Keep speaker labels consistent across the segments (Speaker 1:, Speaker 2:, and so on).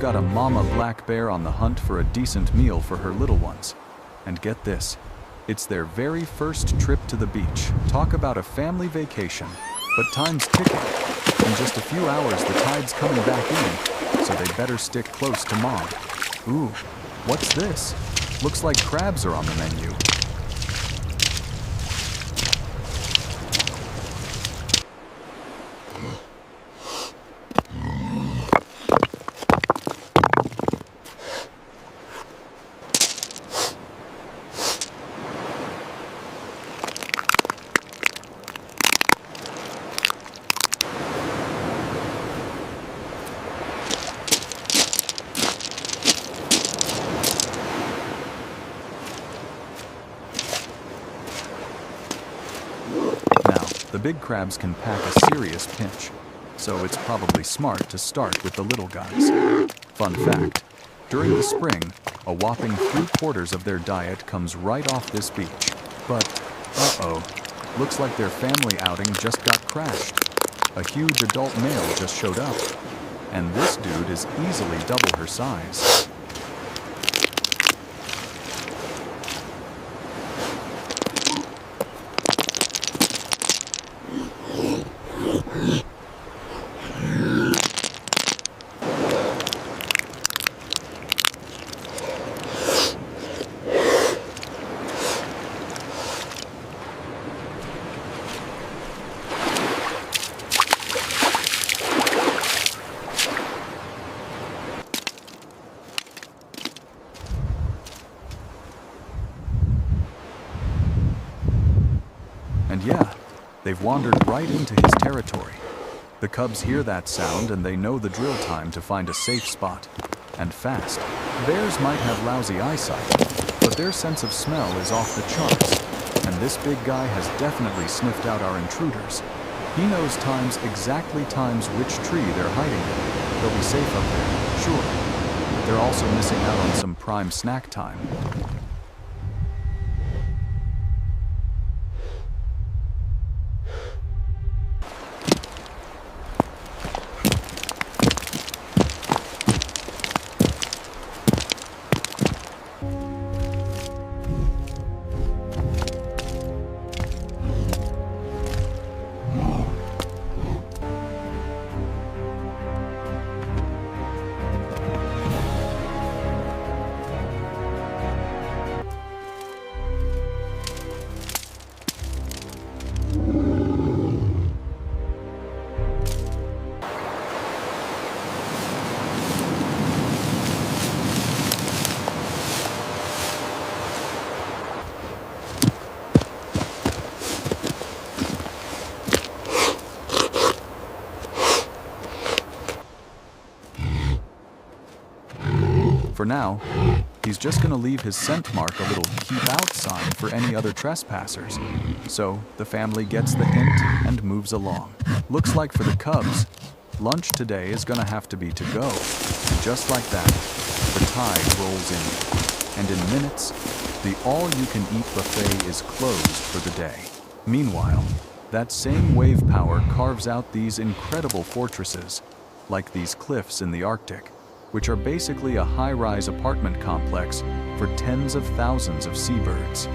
Speaker 1: got a mama black bear on the hunt for a decent meal for her little ones. And get this, it's their very first trip to the beach. Talk about a family vacation, but time's ticking. In just a few hours, the tide's coming back in, so they better stick close to Mom. Ooh, what's this? Looks like crabs are on the menu. The big crabs can pack a serious pinch, so it's probably smart to start with the little guys. Fun fact, during the spring, a whopping 3/4 of their diet comes right off this beach. But, uh-oh, looks like their family outing just got crashed. A huge adult male just showed up, and this dude is easily double her size. And yeah, they've wandered right into his territory. The cubs hear that sound and they know the drill time to find a safe spot. And fast. Bears might have lousy eyesight, but their sense of smell is off the charts. And this big guy has definitely sniffed out our intruders. He knows exactly times which tree they're hiding in. They'll be safe up there, sure. But they're also missing out on some prime snack time. For now, he's just gonna leave his scent mark a little keep out sign for any other trespassers. So the family gets the hint and moves along. Looks like for the cubs, lunch today is gonna have to be to go. And just like that, the tide rolls in. And in minutes, the all-you-can-eat buffet is closed for the day. Meanwhile, that same wave power carves out these incredible fortresses, like these cliffs in the Arctic, which are basically a high-rise apartment complex for tens of thousands of seabirds.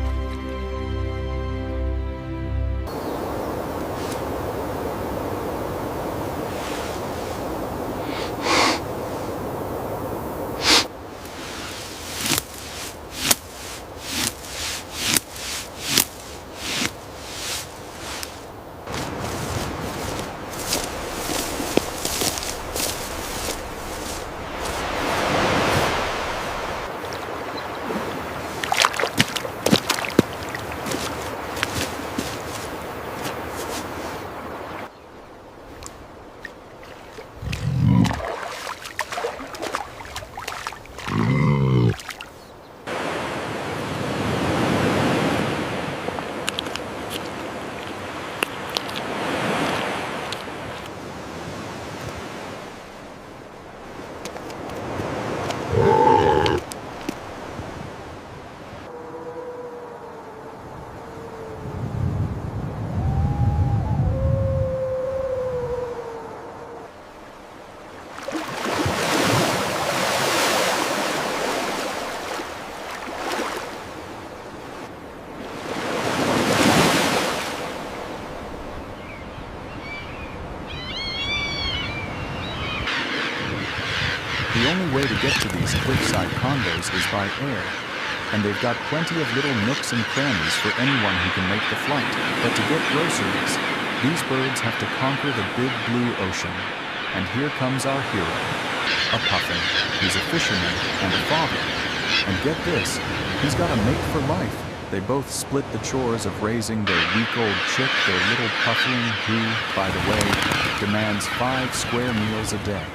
Speaker 1: way to get to these cliffside condos is by air, and they've got plenty of little nooks and crannies for anyone who can make the flight. But to get groceries, these birds have to conquer the big blue ocean. And here comes our hero, a puffin. He's a fisherman and a father. And get this, he's got a mate for life. They both split the chores of raising their week-old chick, their little puffin, who, by the way, demands 5 square meals a day.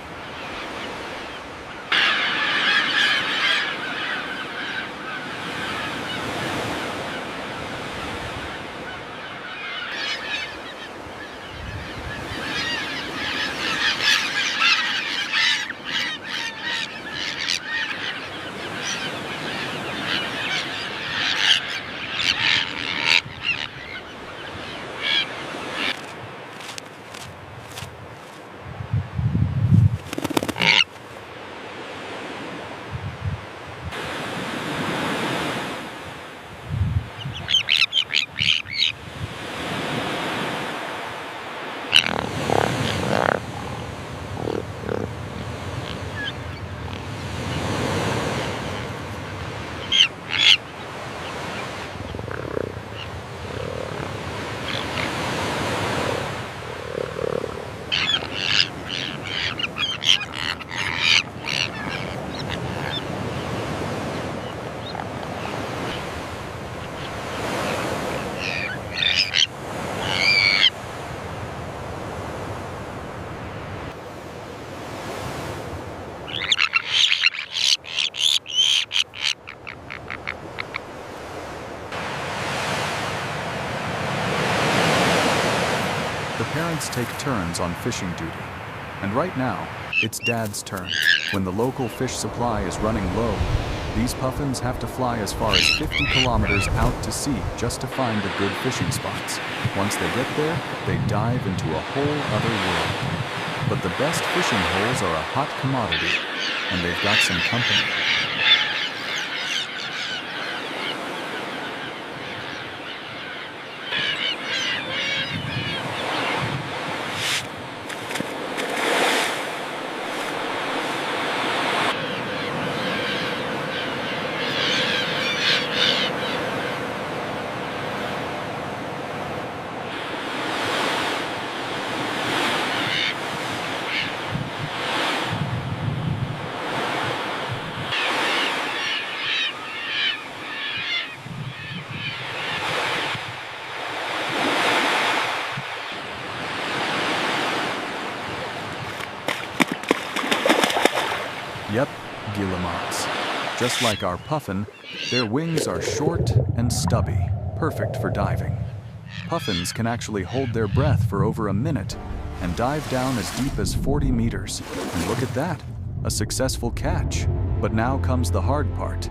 Speaker 1: The parents take turns on fishing duty, and right now, it's Dad's turn. When the local fish supply is running low, these puffins have to fly as far as 50 kilometers out to sea just to find the good fishing spots. Once they get there, they dive into a whole other world. But the best fishing holes are a hot commodity, and they've got some company. Yep, guillemots. Just like our puffin, their wings are short and stubby, perfect for diving. Puffins can actually hold their breath for over a minute and dive down as deep as 40 meters. And look at that, a successful catch. But now comes the hard part,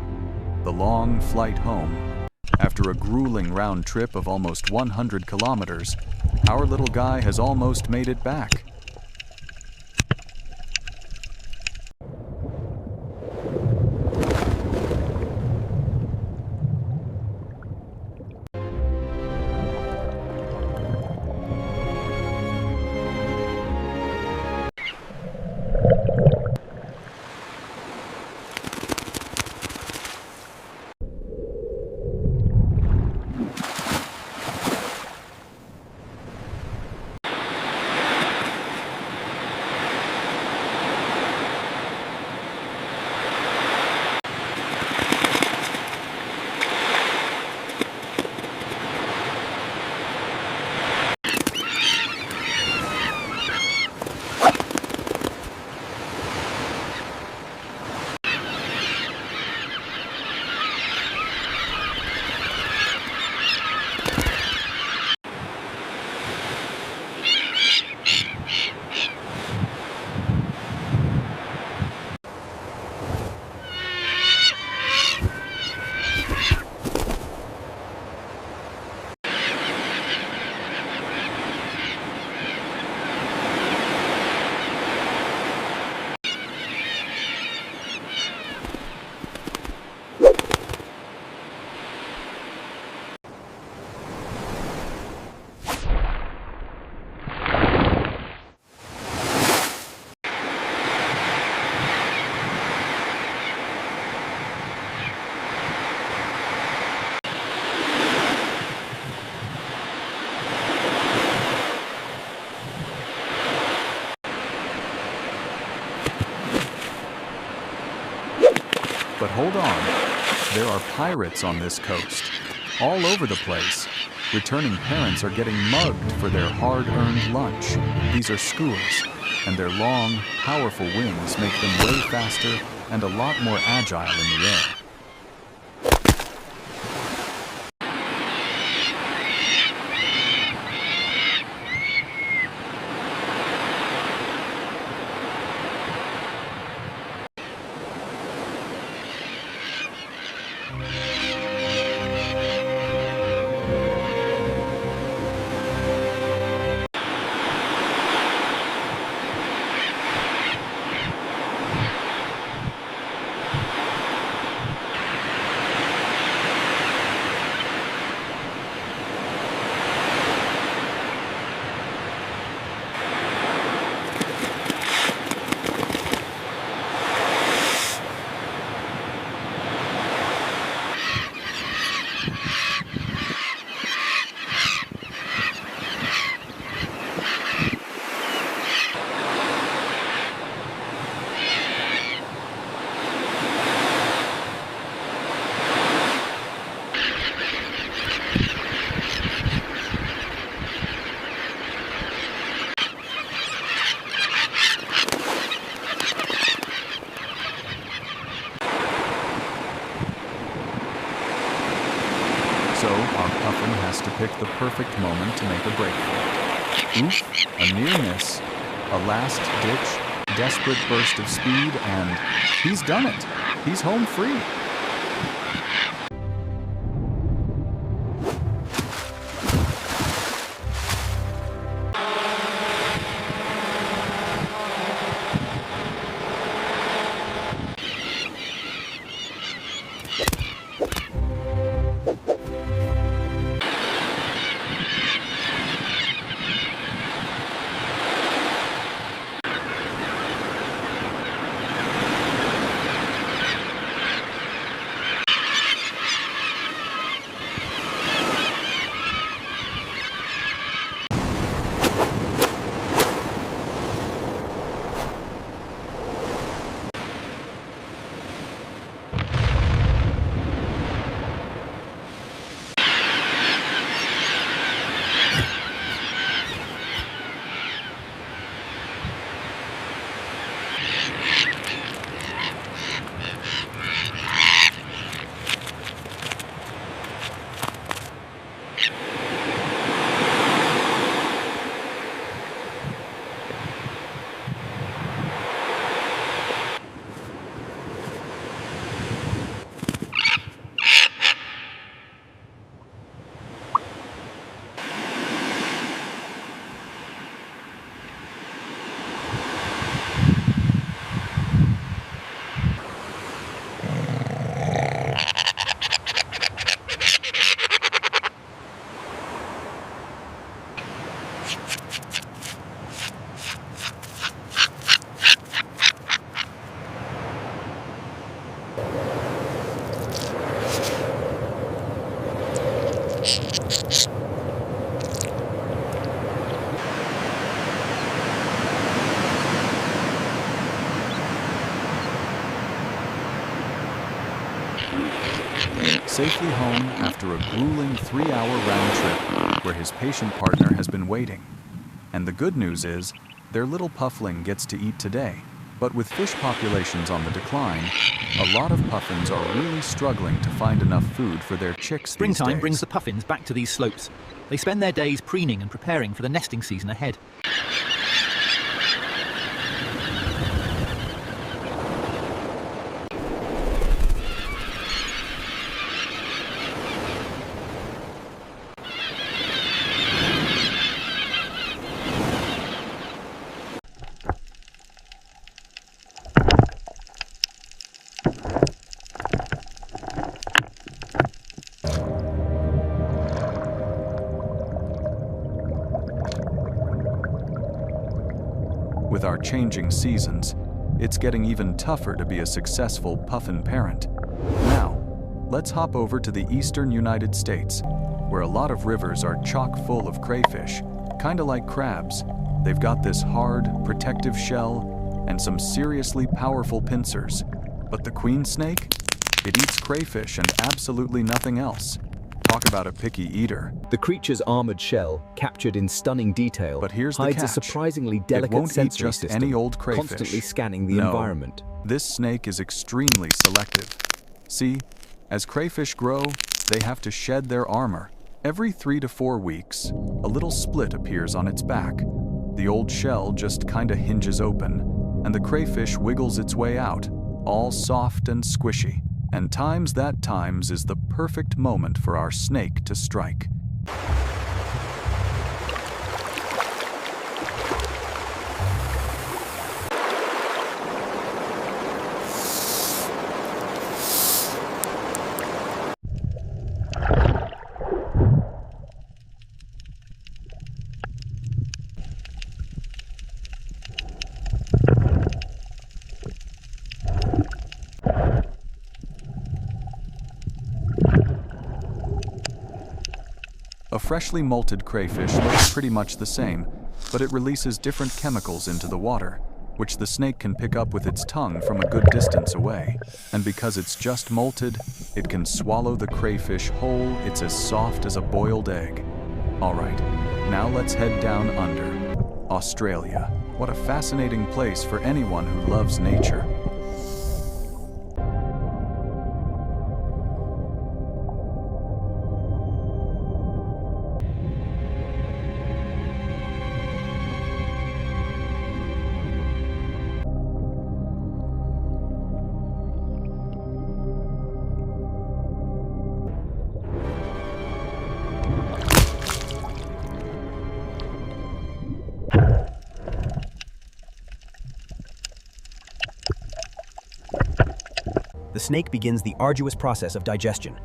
Speaker 1: the long flight home. After a grueling round trip of almost 100 kilometers, our little guy has almost made it back. hold on, there are pirates on this coast, all over the place. Returning parents are getting mugged for their hard-earned lunch. These are skuas, and their long, powerful wings make them way faster and a lot more agile in the air. So our puffin has to pick the perfect moment to make a break for it. Oof, a near miss, a last-ditch, desperate burst of speed, and he's done it. He's home free. Safely home after a grueling 3-hour round trip where his patient partner has been waiting. And the good news is, their little puffling gets to eat today. But with fish populations on the decline, a lot of puffins are really struggling to find enough food for their chicks these days.
Speaker 2: Springtime brings the puffins back to these slopes. They spend their days preening and preparing for the nesting season ahead.
Speaker 1: With our changing seasons, it's getting even tougher to be a successful puffin parent. Now, let's hop over to the eastern United States, where a lot of rivers are chock full of crayfish, kinda like crabs. They've got this hard, protective shell and some seriously powerful pincers. But the queen snake? It eats crayfish and absolutely nothing else. Talk about a picky eater.
Speaker 3: The creature's armored shell, captured in stunning detail,
Speaker 1: But here's the
Speaker 3: hides a
Speaker 1: catch.
Speaker 3: surprisingly
Speaker 1: It
Speaker 3: delicate
Speaker 1: won't eat
Speaker 3: sensory
Speaker 1: just
Speaker 3: system,
Speaker 1: any old crayfish.
Speaker 3: constantly scanning the
Speaker 1: No.
Speaker 3: environment.
Speaker 1: This snake is extremely selective. See, as crayfish grow, they have to shed their armor. Every 3 to 4 weeks, a little split appears on its back. The old shell just kinda hinges open, and the crayfish wiggles its way out, all soft and squishy. And times is the perfect moment for our snake to strike. A freshly molted crayfish looks pretty much the same, but it releases different chemicals into the water, which the snake can pick up with its tongue from a good distance away. And because it's just molted, it can swallow the crayfish whole. It's as soft as a boiled egg. All right, now let's head down under. Australia. What a fascinating place for anyone who loves nature.
Speaker 4: The snake begins the arduous process of digestion.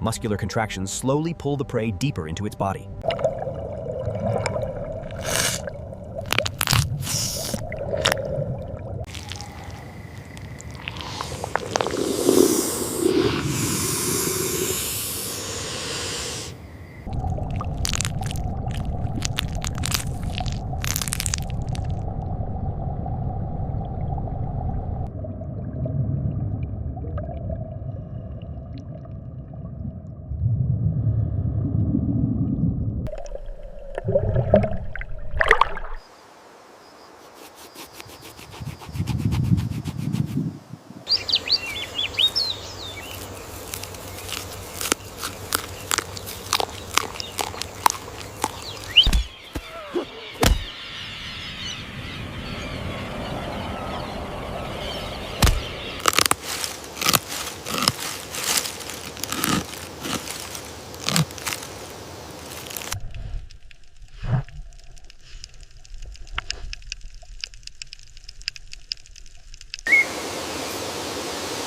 Speaker 4: Muscular contractions slowly pull the prey deeper into its body.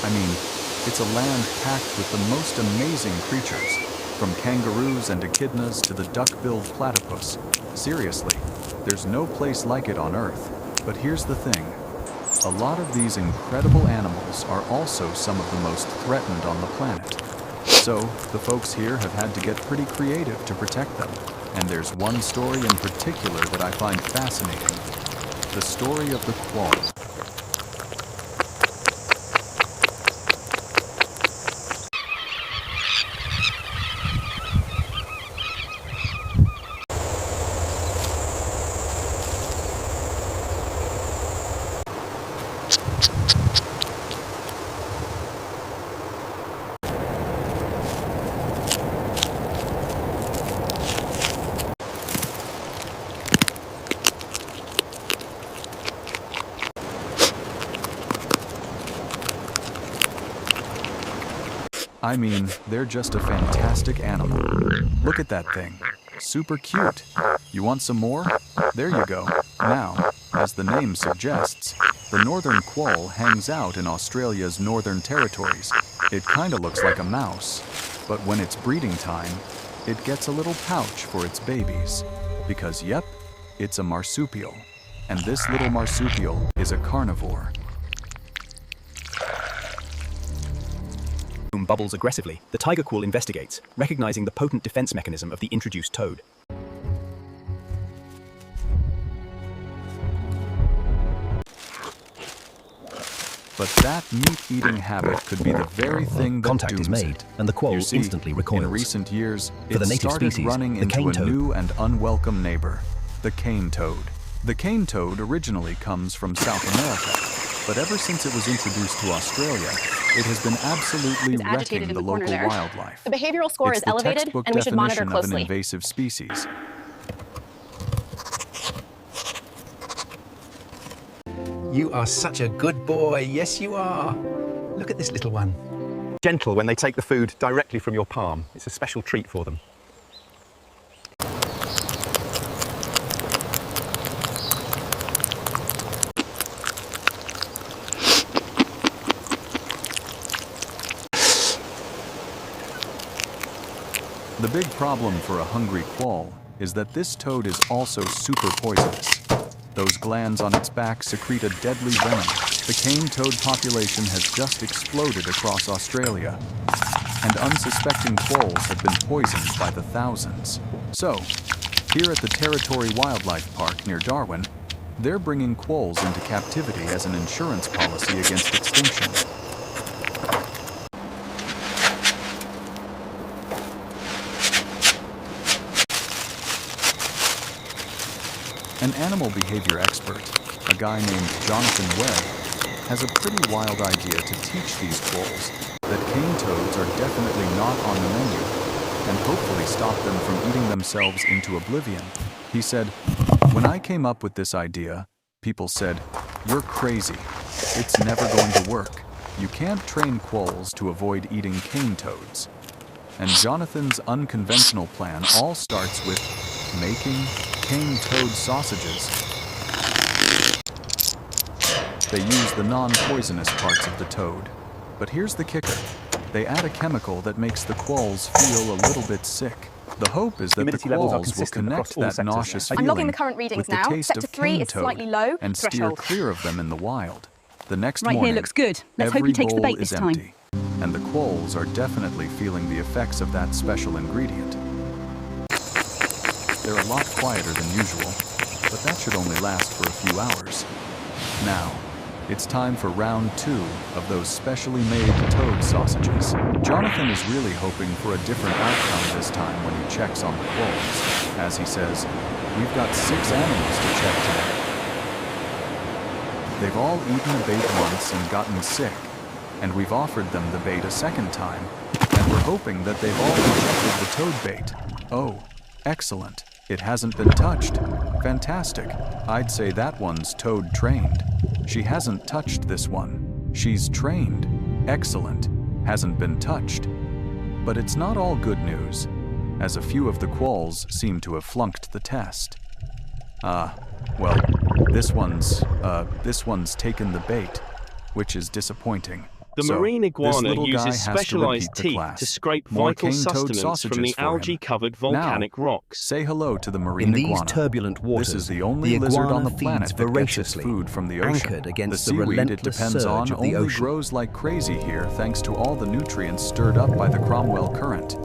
Speaker 4: I mean, it's a land packed with the most amazing creatures, from kangaroos and echidnas to the duck-billed platypus. Seriously, there's no place like it on Earth. But here's the thing. A lot of these incredible animals are also some of the most threatened on the planet. So, the folks here have had to get pretty creative to protect them. And there's one story in particular that I find fascinating. The story of the quoll. I mean, they're just a fantastic animal. Look at that thing. Super cute. You want some more? There you go. Now, as the name suggests, the northern quoll hangs out in Australia's northern territories. It kinda looks like a mouse, but when it's breeding time, it gets a little pouch for its babies. Because yep, it's a marsupial. And this little marsupial is a carnivore. Bubbles aggressively, the tiger quoll investigates, recognizing the potent defense mechanism of the introduced toad.
Speaker 1: But that meat-eating habit could be the very thing that
Speaker 3: Contact is
Speaker 1: dooms
Speaker 3: made,
Speaker 1: it.
Speaker 3: and the quoll
Speaker 1: You see,
Speaker 3: instantly recoils.
Speaker 1: in recent years,
Speaker 3: For the
Speaker 1: it
Speaker 3: native
Speaker 1: started
Speaker 3: species,
Speaker 1: running
Speaker 3: the
Speaker 1: into
Speaker 3: cane
Speaker 1: a
Speaker 3: toad.
Speaker 1: new and unwelcome neighbor, the cane toad. The cane toad originally comes from South America, but ever since it was introduced to Australia, it has been absolutely
Speaker 5: He's agitated
Speaker 1: wrecking
Speaker 5: in
Speaker 1: the
Speaker 5: the corner
Speaker 1: local
Speaker 5: there.
Speaker 1: wildlife.
Speaker 5: The behavioral score
Speaker 1: It's
Speaker 5: is
Speaker 1: the
Speaker 5: elevated,
Speaker 1: textbook
Speaker 5: and we should monitor
Speaker 1: definition of an
Speaker 5: closely.
Speaker 1: invasive species.
Speaker 6: You are such a good boy. Yes, you are. Look at this little one. Gentle when they take the food directly from your palm. It's a special treat for them.
Speaker 1: The big problem for a hungry quoll is that this toad is also super poisonous. Those glands on its back secrete a deadly venom. The cane toad population has just exploded across Australia, and unsuspecting quolls have been poisoned by the thousands. So, here at the Territory Wildlife Park near Darwin, they're bringing quolls into captivity as an insurance policy against extinction. An animal behavior expert, a guy named Jonathan Webb, has a pretty wild idea to teach these quolls that cane toads are definitely not on the menu, and hopefully stop them from eating themselves into oblivion. He said, "When I came up with this idea, people said, 'You're crazy. It's never going to work. You can't train quolls to avoid eating cane toads.' And Jonathan's unconventional plan all starts with making cane toad sausages. They use the non-poisonous parts of the toad. But here's the kicker. They add a chemical that makes the quolls feel a little bit sick. The hope is that the
Speaker 6: Humidity levels are
Speaker 1: quolls will
Speaker 6: consistent
Speaker 1: connect
Speaker 6: across all
Speaker 1: that
Speaker 6: sectors
Speaker 1: nauseous
Speaker 6: now.
Speaker 5: I'm logging
Speaker 1: feeling
Speaker 5: the current readings
Speaker 1: with the
Speaker 5: now.
Speaker 1: taste
Speaker 5: Sector
Speaker 1: of
Speaker 5: 3
Speaker 1: cane
Speaker 5: is
Speaker 1: toad
Speaker 5: slightly low.
Speaker 1: and steer
Speaker 5: Threshold.
Speaker 1: clear of them in the wild. The next
Speaker 7: Right here
Speaker 1: morning,
Speaker 7: looks good. Let's hope
Speaker 1: every
Speaker 7: he takes the
Speaker 1: bowl
Speaker 7: bait this
Speaker 1: is
Speaker 7: time.
Speaker 1: empty, and the quolls are definitely feeling the effects of that special ingredient. They're a lot quieter than usual, but that should only last for a few hours. Now, it's time for round 2 of those specially made toad sausages. Jonathan is really hoping for a different outcome this time when he checks on the quolls. As he says, "We've got 6 animals to check today. They've all eaten the bait once and gotten sick, and we've offered them the bait a second time, and we're hoping that they've all rejected the toad bait. Oh, excellent. It hasn't been touched. Fantastic. I'd say that one's toad trained. She hasn't touched this one. She's trained. Excellent. Hasn't been touched." But it's not all good news, as a few of the quolls seem to have flunked the test. Well, this one's taken the bait, which is disappointing.
Speaker 8: The
Speaker 1: So,
Speaker 8: marine
Speaker 1: this
Speaker 8: iguana
Speaker 1: little guy
Speaker 8: uses
Speaker 1: has to
Speaker 8: specialized
Speaker 1: repeat the
Speaker 8: teeth
Speaker 1: class.
Speaker 8: to scrape
Speaker 1: More
Speaker 8: vital
Speaker 1: cane toad
Speaker 8: sustenance from
Speaker 1: sausages
Speaker 8: the
Speaker 1: for him.
Speaker 8: algae-covered volcanic
Speaker 1: Now,
Speaker 8: rocks.
Speaker 1: say hello to the marine
Speaker 3: In these
Speaker 1: iguana.
Speaker 3: turbulent waters,
Speaker 1: This is the only
Speaker 3: the
Speaker 1: lizard
Speaker 3: iguana
Speaker 1: on the
Speaker 3: feeds
Speaker 1: planet that gets its
Speaker 3: voraciously,
Speaker 1: food from the ocean.
Speaker 3: anchored against
Speaker 1: the
Speaker 3: the
Speaker 1: seaweed it
Speaker 3: relentless
Speaker 1: depends
Speaker 3: surge
Speaker 1: on
Speaker 3: of the
Speaker 1: only
Speaker 3: ocean.
Speaker 1: grows like crazy here thanks to all the nutrients stirred up by the Cromwell current.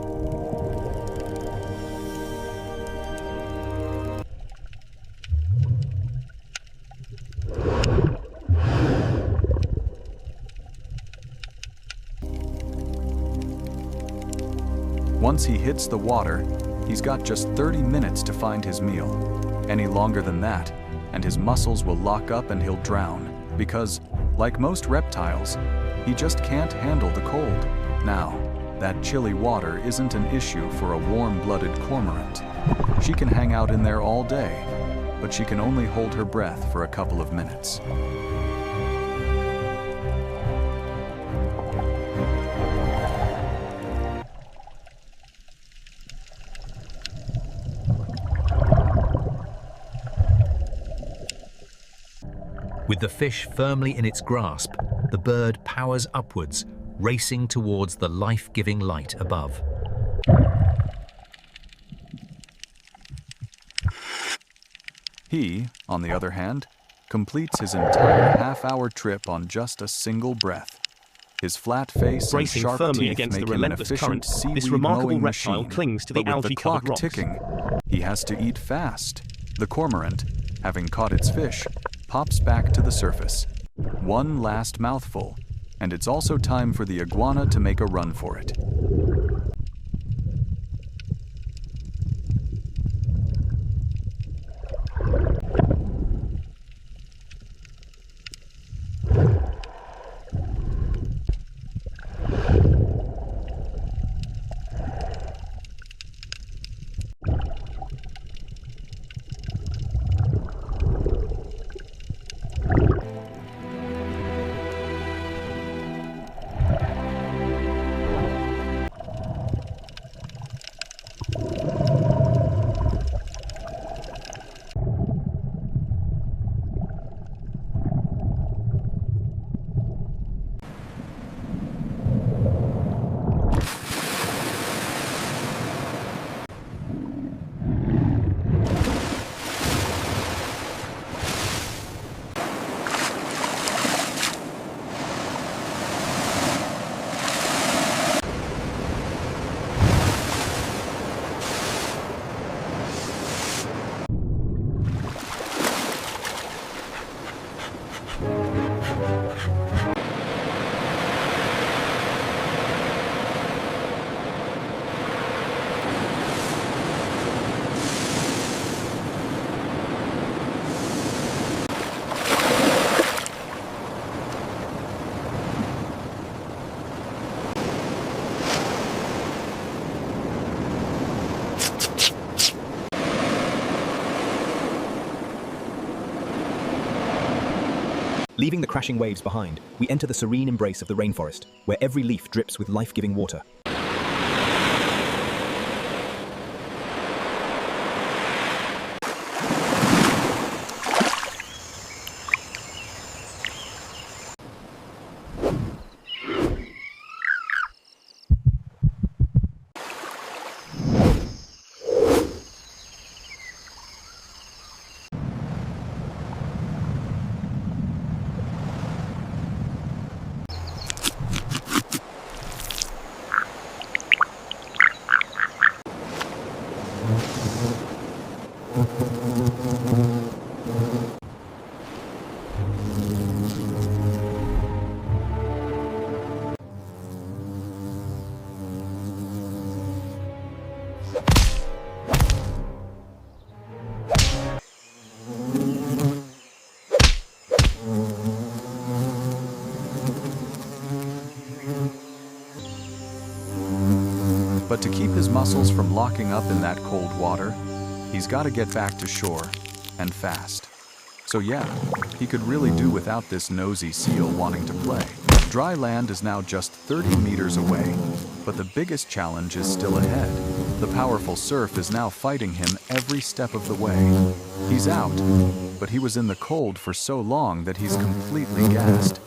Speaker 1: Once he hits the water, he's got just 30 minutes to find his meal. Any longer than that, and his muscles will lock up and he'll drown, because, like most reptiles, he just can't handle the cold. Now, that chilly water isn't an issue for a warm-blooded cormorant. She can hang out in there all day, but she can only hold her breath for a couple of minutes.
Speaker 2: With the fish firmly in its grasp, the bird powers upwards, racing towards the life-giving light above.
Speaker 1: He, on the other hand, completes his entire half-hour trip on just a single breath. His flat face and
Speaker 8: Bracing
Speaker 1: sharp
Speaker 8: firmly
Speaker 1: teeth
Speaker 8: against
Speaker 1: make
Speaker 8: the
Speaker 1: him an
Speaker 8: relentless
Speaker 1: efficient
Speaker 8: current, this
Speaker 1: seaweed
Speaker 8: remarkable
Speaker 1: mowing
Speaker 8: reptile
Speaker 1: machine.
Speaker 8: clings to the
Speaker 1: But with the
Speaker 8: algae-covered
Speaker 1: clock
Speaker 8: rocks.
Speaker 1: ticking, he has to eat fast. The cormorant, having caught its fish, pops back to the surface. One last mouthful, and it's also time for the iguana to make a run for it.
Speaker 3: Leaving the crashing waves behind, we enter the serene embrace of the rainforest, where every leaf drips with life-giving water.
Speaker 1: But to keep his muscles from locking up in that cold water, he's got to get back to shore, and fast. So yeah, he could really do without this nosy seal wanting to play. Dry land is now just 30 meters away, but the biggest challenge is still ahead. The powerful surf is now fighting him every step of the way. He's out, but he was in the cold for so long that he's completely gassed.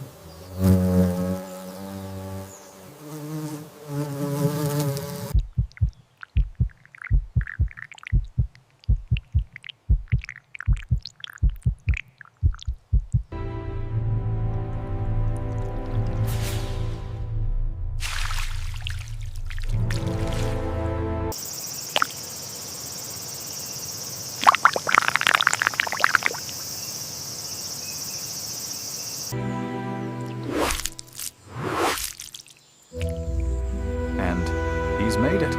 Speaker 1: And he's made it.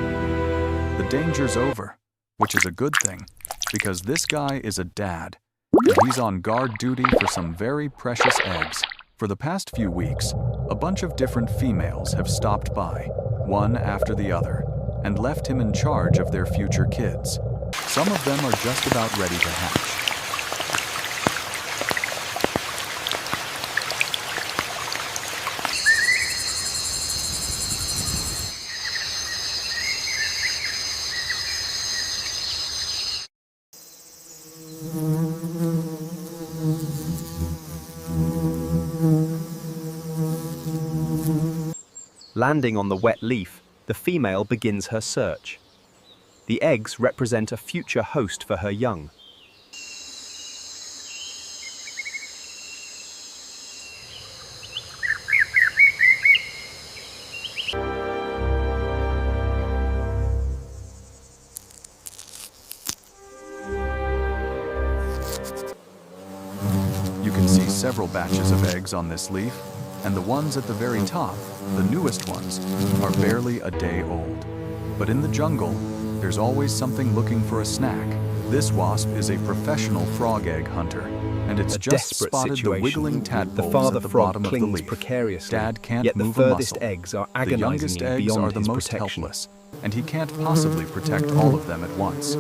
Speaker 1: The danger's over, which is a good thing, because this guy is a dad, and he's on guard duty for some very precious eggs. For the past few weeks, a bunch of different females have stopped by, one after the other, and left him in charge of their future kids. Some of them are just about ready to hatch.
Speaker 3: Landing on the wet leaf, the female begins her search. The eggs represent a future host for her young.
Speaker 1: You can see several batches of eggs on this leaf, and the ones at the very top, the newest ones, are barely a day old. But in the jungle, there's always something looking for a snack. This wasp is a professional frog egg hunter, and it's
Speaker 3: A
Speaker 1: just
Speaker 3: desperate
Speaker 1: spotted
Speaker 3: situation.
Speaker 1: the wiggling tadpoles
Speaker 3: The father
Speaker 1: at the
Speaker 3: frog
Speaker 1: bottom of the
Speaker 3: clings
Speaker 1: leaf.
Speaker 3: precariously,
Speaker 1: Dad can't
Speaker 3: yet the
Speaker 1: move a
Speaker 3: furthest
Speaker 1: muscle.
Speaker 3: eggs are
Speaker 1: The youngest
Speaker 3: agonizingly
Speaker 1: eggs
Speaker 3: beyond
Speaker 1: are the
Speaker 3: his
Speaker 1: most
Speaker 3: protection.
Speaker 1: helpless, and he can't possibly protect all of them at once.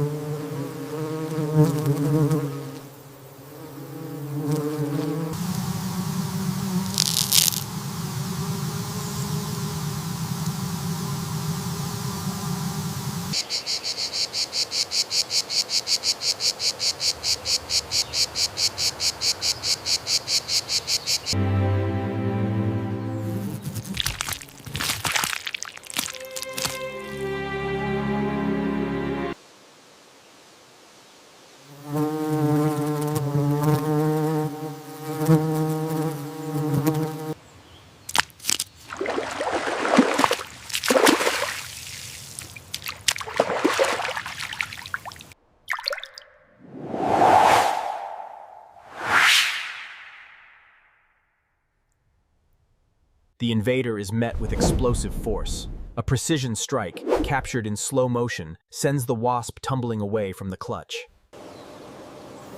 Speaker 3: The invader is met with explosive force. A precision strike, captured in slow motion, sends the wasp tumbling away from the clutch.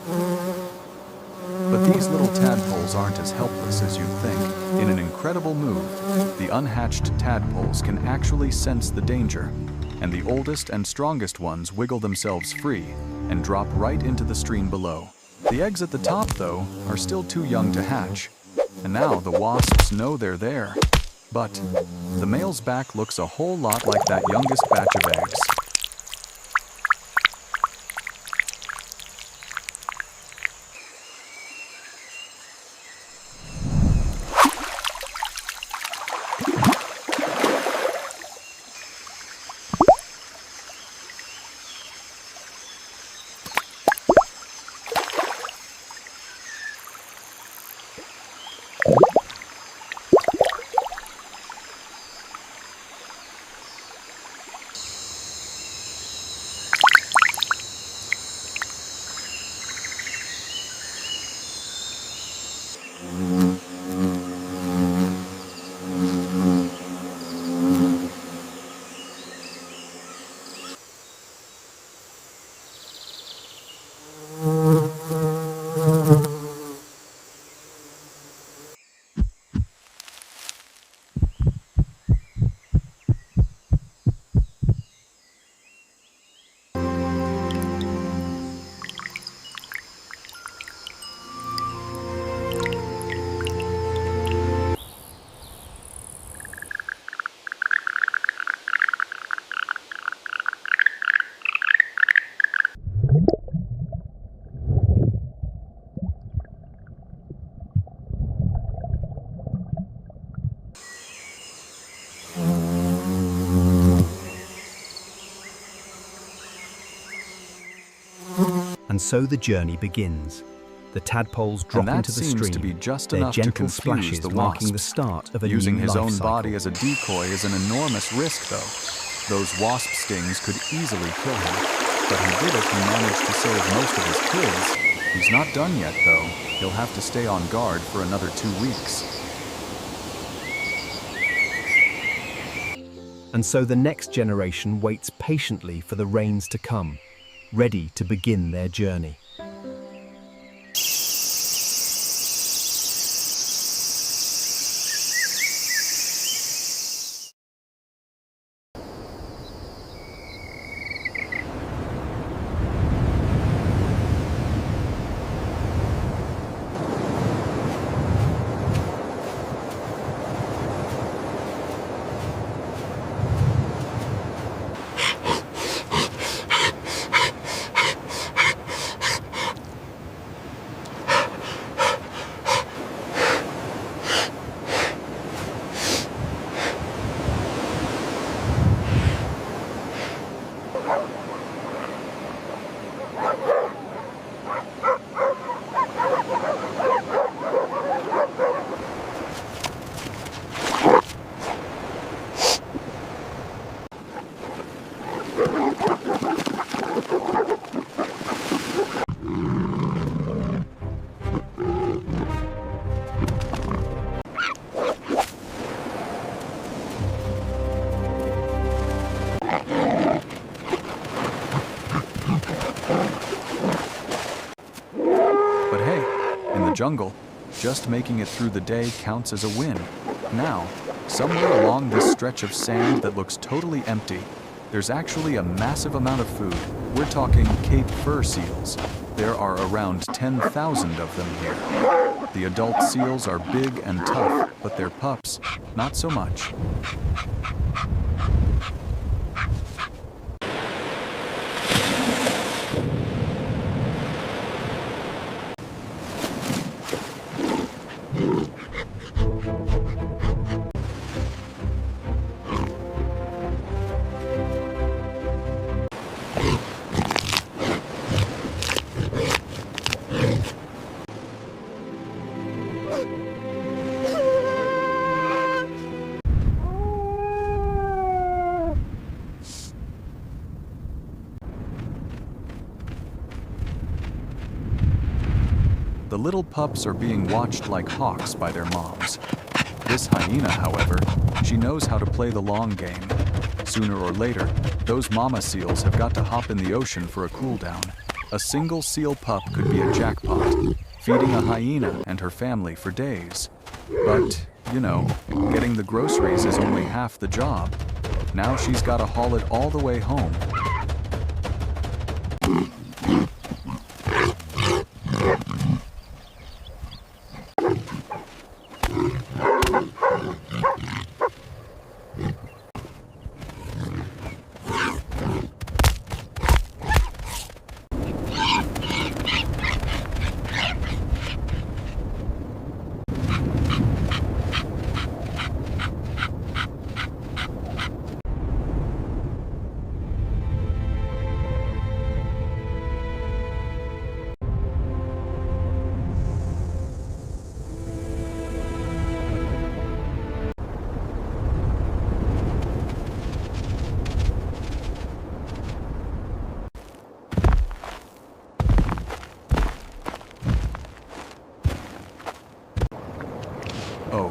Speaker 1: But these little tadpoles aren't as helpless as you'd think. In an incredible move, the unhatched tadpoles can actually sense the danger, and the oldest and strongest ones wiggle themselves free and drop right into the stream below. The eggs at the top, though, are still too young to hatch, and now the wasps know they're there. But the male's back looks a whole lot like that youngest batch of eggs.
Speaker 3: And so the journey begins. The tadpoles drop
Speaker 1: And that
Speaker 3: into the
Speaker 1: seems
Speaker 3: stream,
Speaker 1: to be just
Speaker 3: their
Speaker 1: enough to
Speaker 3: gentle
Speaker 1: confuse
Speaker 3: splashes
Speaker 1: the
Speaker 3: marking the
Speaker 1: wasps.
Speaker 3: start of a
Speaker 1: Using
Speaker 3: new
Speaker 1: his
Speaker 3: life
Speaker 1: own
Speaker 3: cycle.
Speaker 1: body as a decoy is an enormous risk, though. Those wasp stings could easily kill him, but he did it and managed to save most of his kids. He's not done yet, though. He'll have to stay on guard for another 2 weeks.
Speaker 3: And so the next generation waits patiently for the rains to come, ready to begin their journey.
Speaker 1: jungle, just making it through the day counts as a win. Now, somewhere along this stretch of sand that looks totally empty, there's actually a massive amount of food. We're talking Cape fur seals. There are around 10,000 of them here. The adult seals are big and tough, but their pups, not so much. The little pups are being watched like hawks by their moms. This hyena, however, she knows how to play the long game. Sooner or later, those mama seals have got to hop in the ocean for a cool down. A single seal pup could be a jackpot, feeding a hyena and her family for days. But, you know, getting the groceries is only half the job. Now she's got to haul it all the way home. Oh,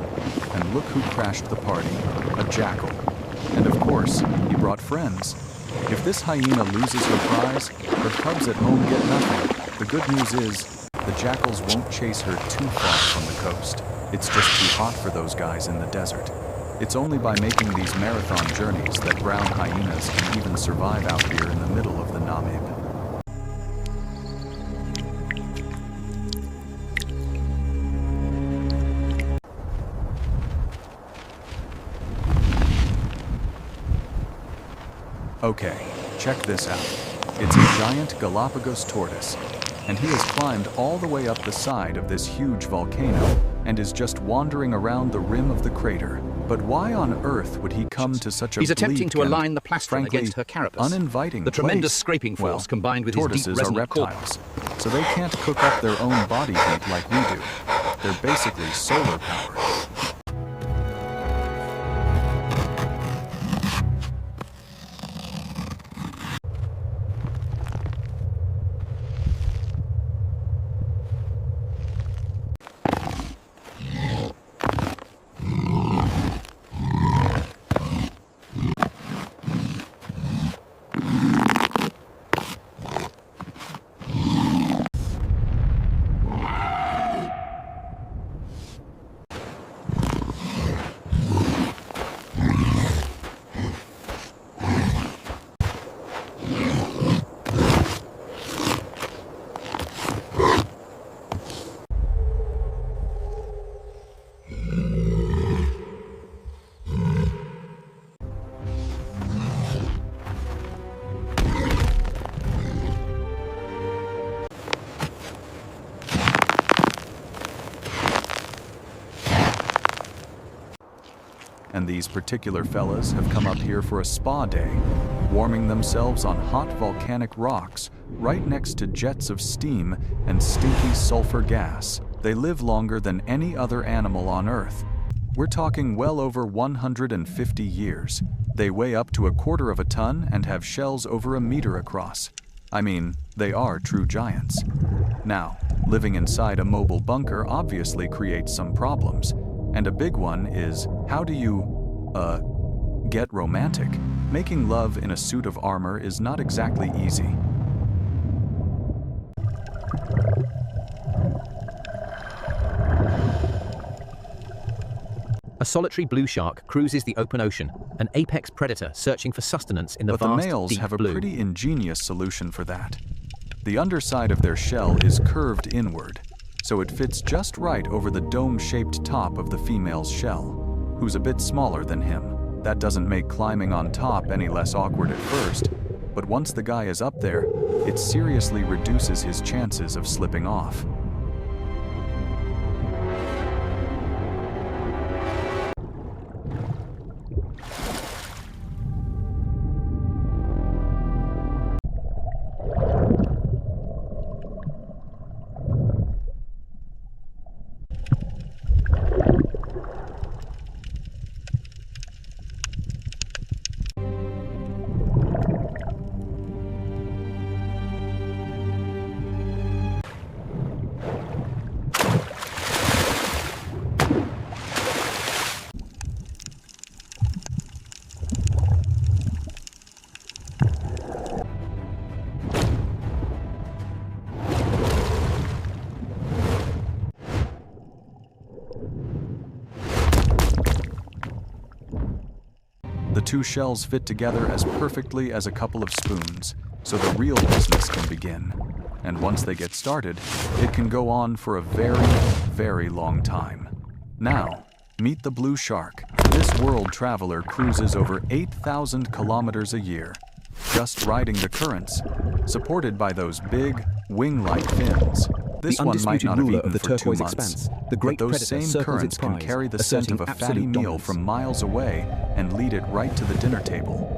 Speaker 1: and look who crashed the party, a jackal. And of course, he brought friends. If this hyena loses her prize, her cubs at home get nothing. The good news is, the jackals won't chase her too far from the coast. It's just too hot for those guys in the desert. It's only by making these marathon journeys that brown hyenas can even survive out here in the middle of the Namib. Okay, check this out. It's a giant Galapagos tortoise, and he has climbed all the way up the side of this huge volcano and is just wandering around the rim of the crater. But why on earth would he come to such a
Speaker 2: He's attempting
Speaker 1: bleak
Speaker 2: to
Speaker 1: and,
Speaker 2: align the plastron
Speaker 1: frankly,
Speaker 2: against her carapace.
Speaker 1: uninviting
Speaker 2: The tremendous
Speaker 1: place?
Speaker 2: scraping force
Speaker 1: Well,
Speaker 2: combined with his deep
Speaker 1: tortoises are
Speaker 2: resonant call.
Speaker 1: reptiles, so they can't cook up their own body heat like we do. They're basically solar powered. And these particular fellas have come up here for a spa day, warming themselves on hot volcanic rocks right next to jets of steam and stinky sulfur gas. They live longer than any other animal on Earth. We're talking well over 150 years. They weigh up to 1/4 of a ton and have shells over 1 meter across. I mean, they are true giants. Now, living inside a mobile bunker obviously creates some problems. And a big one is, how do you, get romantic? Making love in a suit of armor is not exactly easy.
Speaker 2: A solitary blue shark cruises the open ocean, an apex predator searching for sustenance in the
Speaker 1: But the
Speaker 2: vast,
Speaker 1: males
Speaker 2: deep
Speaker 1: have a
Speaker 2: blue.
Speaker 1: pretty ingenious solution for that. The underside of their shell is curved inward, so it fits just right over the dome-shaped top of the female's shell, who's a bit smaller than him. That doesn't make climbing on top any less awkward at first, but once the guy is up there, it seriously reduces his chances of slipping off. The two shells fit together as perfectly as a couple of spoons, so the real business can begin. And once they get started, it can go on for a very, very long time. Now, meet the blue shark. This world traveler cruises over 8,000 kilometers a year, just riding the currents, supported by those big, wing-like fins. This
Speaker 3: The
Speaker 1: one might
Speaker 3: undisputed
Speaker 1: not have
Speaker 3: ruler
Speaker 1: eaten
Speaker 3: of the
Speaker 1: for 2
Speaker 3: turquoise
Speaker 1: months,
Speaker 3: expanse, the
Speaker 1: but
Speaker 3: great
Speaker 1: those
Speaker 3: predator
Speaker 1: same
Speaker 3: circles
Speaker 1: currents
Speaker 3: its
Speaker 1: can
Speaker 3: prize,
Speaker 1: carry the scent
Speaker 3: asserting
Speaker 1: of a fatty
Speaker 3: absolute
Speaker 1: meal
Speaker 3: dominance.
Speaker 1: from miles away and lead it right to the dinner table.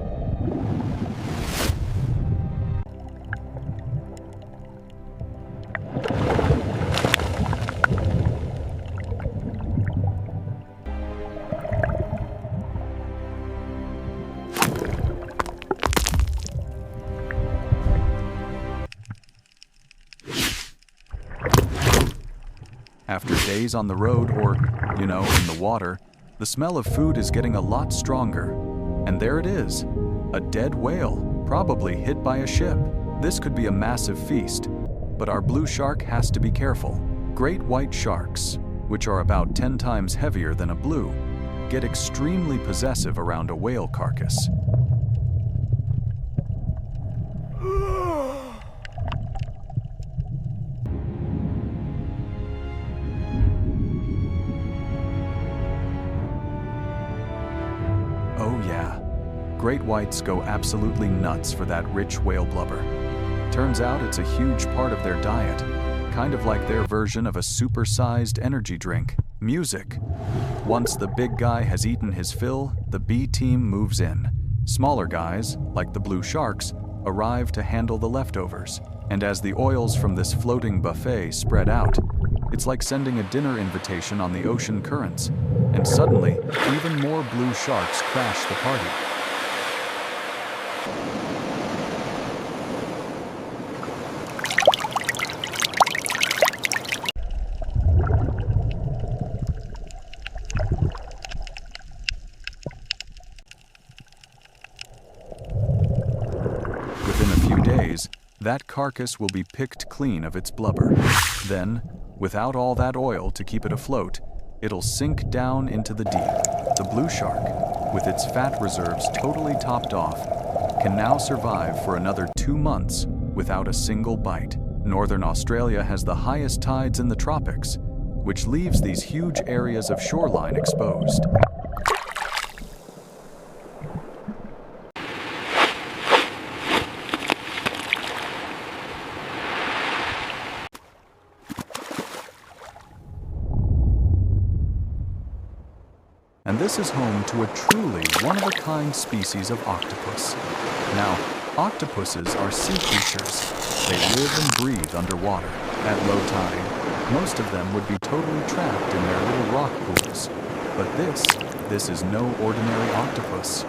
Speaker 1: After days on the road or, in the water, the smell of food is getting a lot stronger. And there it is, a dead whale, probably hit by a ship. This could be a massive feast, but our blue shark has to be careful. Great white sharks, which are about 10 times heavier than a blue, get extremely possessive around a whale carcass. Oh yeah, great whites go absolutely nuts for that rich whale blubber. Turns out it's a huge part of their diet, kind of like their version of a supersized energy drink, music. Once the big guy has eaten his fill, the B team moves in. Smaller guys, like the blue sharks, arrive to handle the leftovers. And as the oils from this floating buffet spread out, it's like sending a dinner invitation on the ocean currents. And suddenly, even more blue sharks crash the party. Within a few days, that carcass will be picked clean of its blubber. Then, without all that oil to keep it afloat, it'll sink down into the deep. The blue shark, with its fat reserves totally topped off, can now survive for another 2 months without a single bite. Northern Australia has the highest tides in the tropics, which leaves these huge areas of shoreline exposed. And this is home to a truly one-of-a-kind species of octopus. Now, octopuses are sea creatures. They live and breathe underwater. At low tide, most of them would be totally trapped in their little rock pools. But this is no ordinary octopus.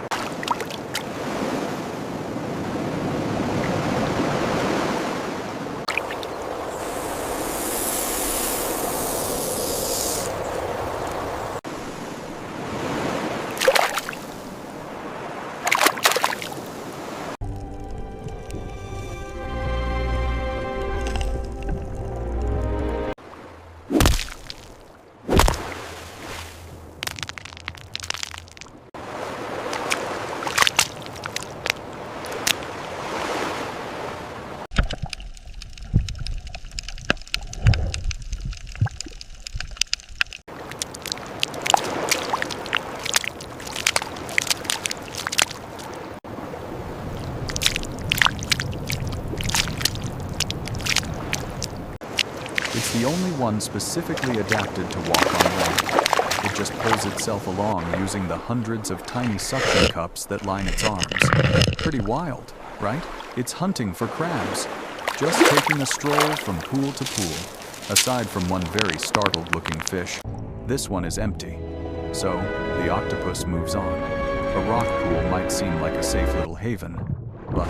Speaker 1: the only one specifically adapted to walk on land. It just pulls itself along using the hundreds of tiny suction cups that line its arms. Pretty wild, right? It's hunting for crabs, just taking a stroll from pool to pool, aside from one very startled-looking fish. This one is empty, so the octopus moves on. A rock pool might seem like a safe little haven, but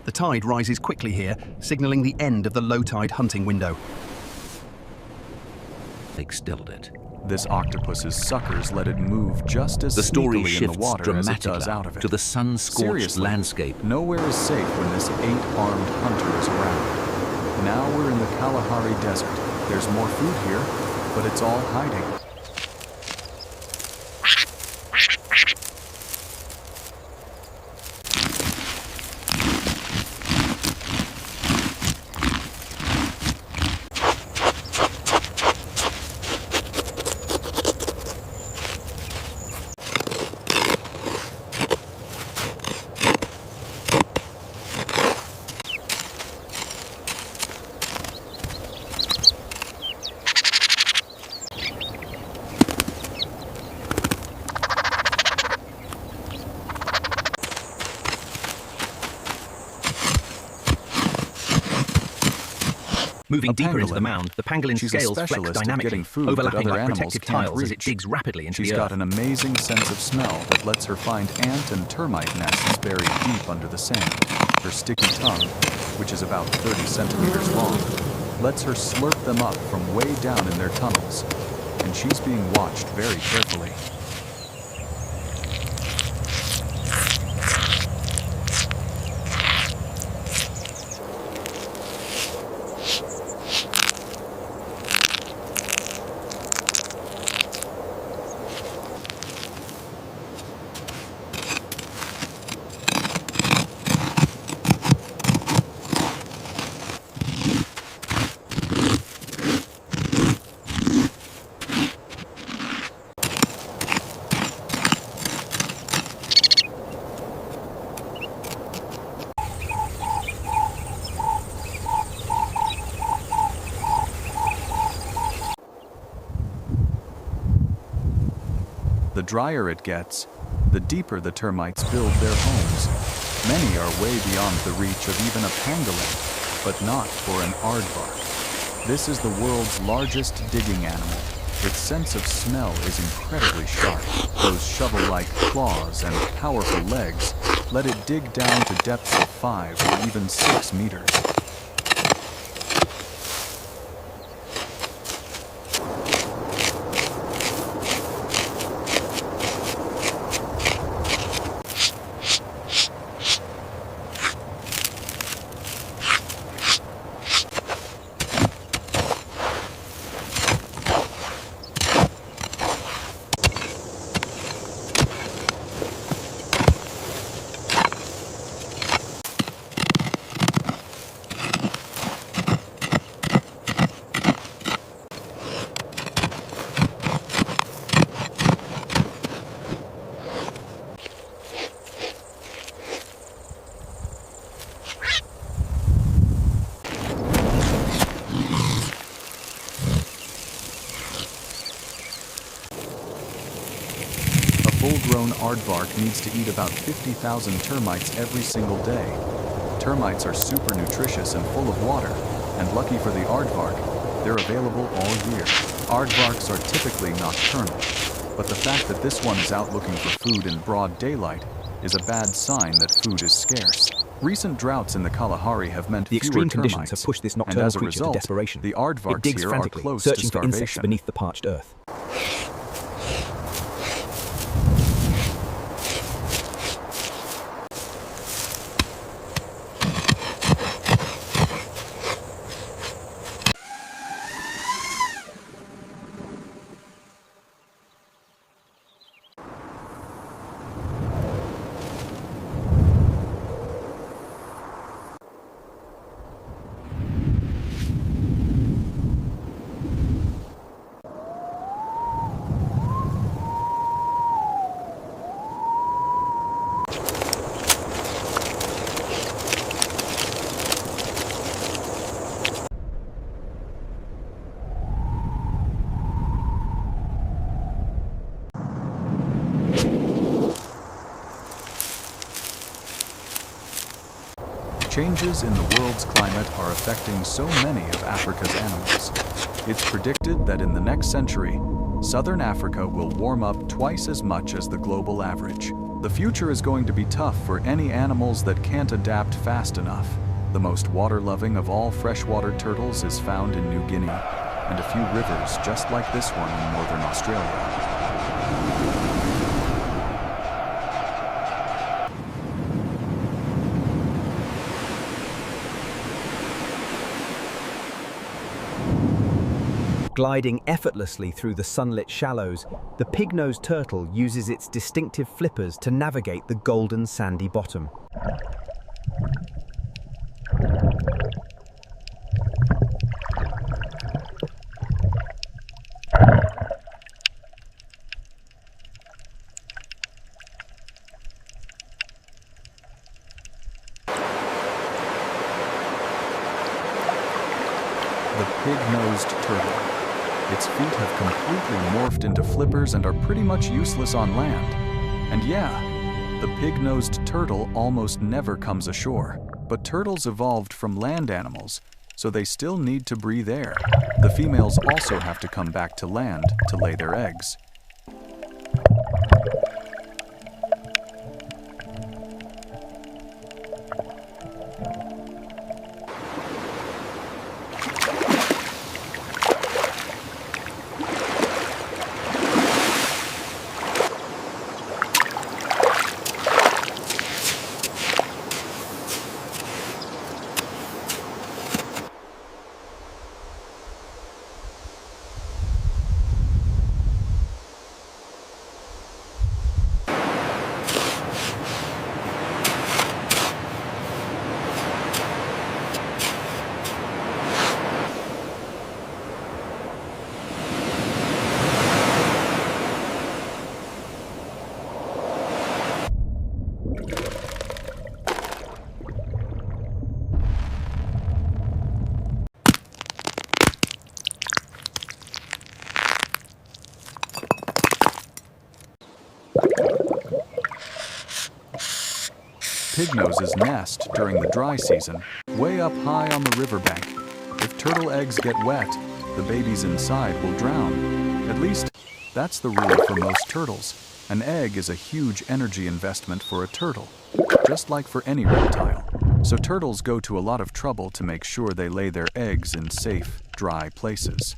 Speaker 6: The tide rises quickly here, signalling the end of the low tide hunting window.
Speaker 2: Lake stilled it.
Speaker 1: this octopus's suckers let it move just as
Speaker 2: The story
Speaker 1: sneakily in the
Speaker 2: shifts
Speaker 1: water as it does
Speaker 2: dramatically
Speaker 1: out of it.
Speaker 2: to the sun-scorched
Speaker 1: Seriously,
Speaker 2: landscape.
Speaker 1: nowhere is safe when this 8-armed hunter is around. Now we're in the Kalahari Desert. There's more food here, but it's all hiding.
Speaker 2: Moving
Speaker 1: A
Speaker 2: deeper into
Speaker 1: pangolin.
Speaker 2: the mound, the pangolin's
Speaker 1: She's a
Speaker 2: scales flex
Speaker 1: specialist at
Speaker 2: dynamically,
Speaker 1: getting food that
Speaker 2: overlapping
Speaker 1: other
Speaker 2: like
Speaker 1: animals
Speaker 2: protective
Speaker 1: can't
Speaker 2: tiles as it
Speaker 1: reach.
Speaker 2: digs rapidly into
Speaker 1: She's
Speaker 2: the
Speaker 1: got
Speaker 2: earth.
Speaker 1: an amazing sense of smell that lets her find ant and termite nests buried deep under the sand. Her sticky tongue, which is about 30 centimeters long, lets her slurp them up from way down in their tunnels. And she's being watched very carefully. The drier it gets, the deeper the termites build their homes. Many are way beyond the reach of even a pangolin, but not for an aardvark. This is the world's largest digging animal. Its sense of smell is incredibly sharp. Those shovel-like claws and powerful legs let it dig down to depths of 5 or even 6 meters. full-grown aardvark needs to eat about 50,000 termites every single day. Termites are super nutritious and full of water, and lucky for the aardvark, they're available all year. Aardvarks are typically nocturnal, but the fact that this one is out looking for food in broad daylight is a bad sign that food is scarce. Recent droughts in the Kalahari have meant
Speaker 3: The
Speaker 1: fewer
Speaker 3: extreme
Speaker 1: termites,
Speaker 3: conditions have pushed this
Speaker 1: and
Speaker 3: nocturnal
Speaker 1: as a
Speaker 3: creature
Speaker 1: result,
Speaker 3: to desperation.
Speaker 1: the
Speaker 3: It
Speaker 1: aardvarks
Speaker 3: digs
Speaker 1: here are
Speaker 3: frantically,
Speaker 1: close to
Speaker 3: searching for insects
Speaker 1: starvation.
Speaker 3: beneath the parched earth.
Speaker 1: Changes in the world's climate are affecting so many of Africa's animals. It's predicted that in the next century, southern Africa will warm up twice as much as the global average. The future is going to be tough for any animals that can't adapt fast enough. The most water-loving of all freshwater turtles is found in New Guinea, and a few rivers just like this one in northern Australia.
Speaker 3: Gliding effortlessly through the sunlit shallows, the pig-nosed turtle uses its distinctive flippers to navigate the golden sandy bottom.
Speaker 1: The pig-nosed turtle. Its feet have completely morphed into flippers and are pretty much useless on land. And yeah, the pig-nosed turtle almost never comes ashore. But turtles evolved from land animals, so they still need to breathe air. The females also have to come back to land to lay their eggs. Pignoses nest during the dry season, way up high on the riverbank. If turtle eggs get wet, the babies inside will drown. At least, that's the rule for most turtles. An egg is a huge energy investment for a turtle, just like for any reptile. So turtles go to a lot of trouble to make sure they lay their eggs in safe, dry places.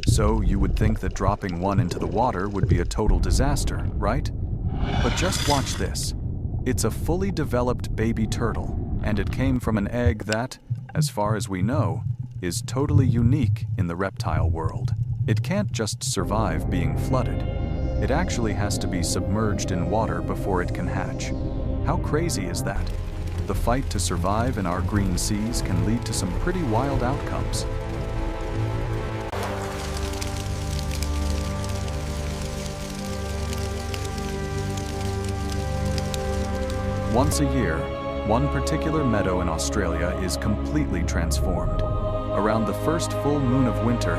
Speaker 1: So you would think that dropping one into the water would be a total disaster, right? But just watch this. It's a fully developed baby turtle, and it came from an egg that, as far as we know, is totally unique in the reptile world. It can't just survive being flooded. It actually has to be submerged in water before it can hatch. How crazy is that? The fight to survive in our green seas can lead to some pretty wild outcomes. Once a year, one particular meadow in Australia is completely transformed. Around the first full moon of winter,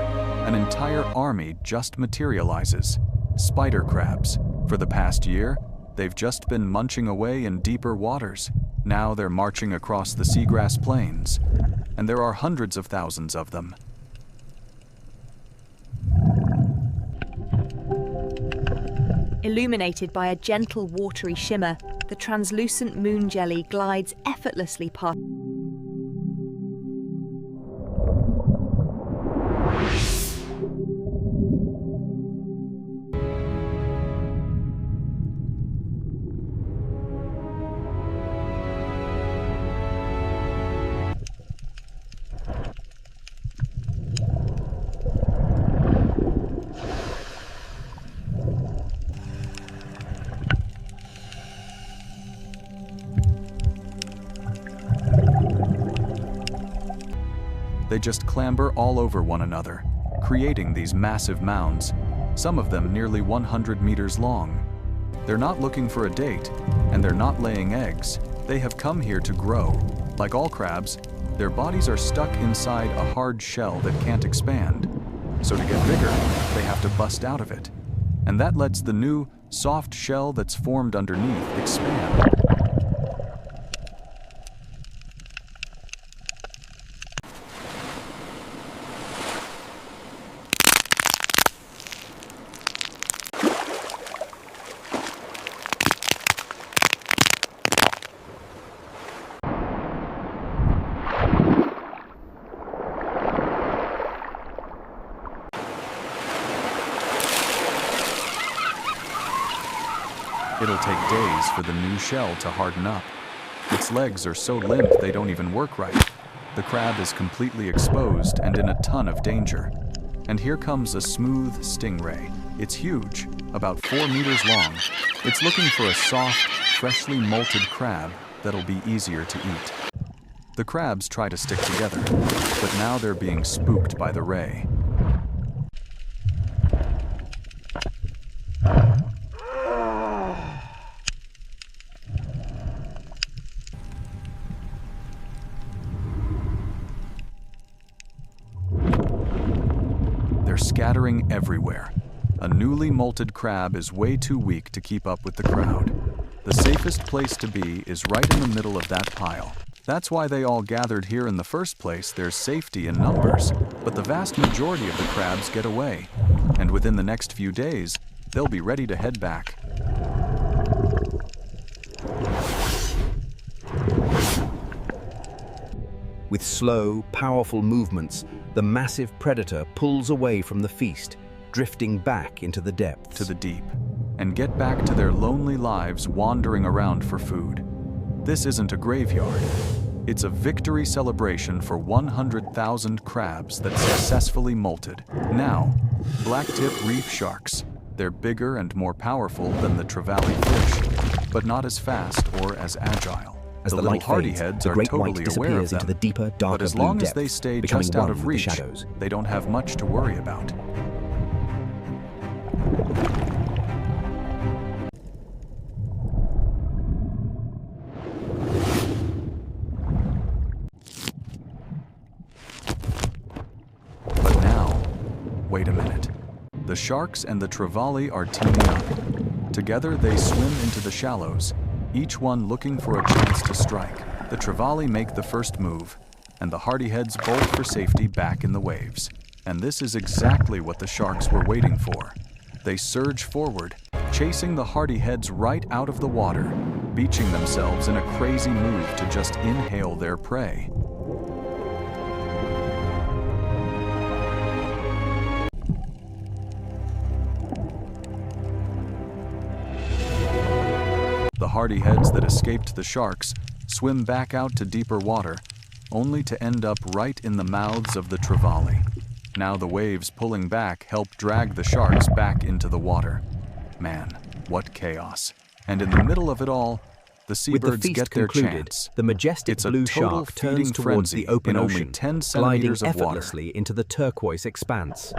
Speaker 1: an entire army just materializes. Spider crabs. For the past year, they've just been munching away in deeper waters. Now they're marching across the seagrass plains, and there are hundreds of thousands of them.
Speaker 5: Illuminated by a gentle watery shimmer, the translucent moon jelly glides effortlessly past.
Speaker 1: They just clamber all over one another, creating these massive mounds, some of them nearly 100 meters long. They're not looking for a date, and they're not laying eggs. They have come here to grow. Like all crabs, their bodies are stuck inside a hard shell that can't expand. So to get bigger, they have to bust out of it. And that lets the new, soft shell that's formed underneath expand. It'll take days for the new shell to harden up. Its legs are so limp they don't even work right. The crab is completely exposed and in a ton of danger. And here comes a smooth stingray. It's huge, about 4 meters long. It's looking for a soft, freshly molted crab that'll be easier to eat. The crabs try to stick together, but now they're being spooked by the ray. They're scattering everywhere. A newly molted crab is way too weak to keep up with the crowd. The safest place to be is right in the middle of that pile. That's why they all gathered here in the first place. There's safety in numbers, but the vast majority of the crabs get away, and within the next few days, they'll be ready to head back.
Speaker 7: With slow, powerful movements, the massive predator pulls away from the feast, drifting back into the depths.
Speaker 1: To the deep, and get back to their lonely lives wandering around for food. This isn't a graveyard. It's a victory celebration for 100,000 crabs that successfully molted. Now, blacktip reef sharks. They're bigger and more powerful than the trevally fish, but not as fast or as agile.
Speaker 7: As the
Speaker 1: little
Speaker 7: light
Speaker 1: hardy
Speaker 7: fades,
Speaker 1: heads
Speaker 7: the
Speaker 1: are
Speaker 7: great white
Speaker 1: totally aware of
Speaker 7: disappears into
Speaker 1: them.
Speaker 7: the deeper, darker
Speaker 1: But as
Speaker 7: blue
Speaker 1: long as
Speaker 7: depths,
Speaker 1: they stay
Speaker 7: becoming
Speaker 1: just out
Speaker 7: one
Speaker 1: of
Speaker 7: with the
Speaker 1: reach,
Speaker 7: shadows.
Speaker 1: they don't have much to worry about. But now, wait a minute. The sharks and the trevally are teaming up. Together they swim into the shallows, each one looking for a chance to strike. The trevally make the first move, and the hardy heads bolt for safety back in the waves. And this is exactly what the sharks were waiting for. They surge forward, chasing the hardy heads right out of the water, beaching themselves in a crazy move to just inhale their prey. The hardy heads that escaped the sharks swim back out to deeper water, only to end up right in the mouths of the trevally. Now the waves pulling back help drag the sharks back into the water. Man, what chaos. And in the middle of it all, the
Speaker 7: With
Speaker 1: seabirds
Speaker 7: the feast
Speaker 1: get their
Speaker 7: concluded,
Speaker 1: chance.
Speaker 7: the majestic
Speaker 1: It's a
Speaker 7: blue
Speaker 1: total
Speaker 7: shark turns
Speaker 1: feeding
Speaker 7: towards
Speaker 1: frenzy
Speaker 7: the open
Speaker 1: in only
Speaker 7: ocean,
Speaker 1: 10
Speaker 7: gliding
Speaker 1: centimeters of water.
Speaker 7: effortlessly into the turquoise expanse.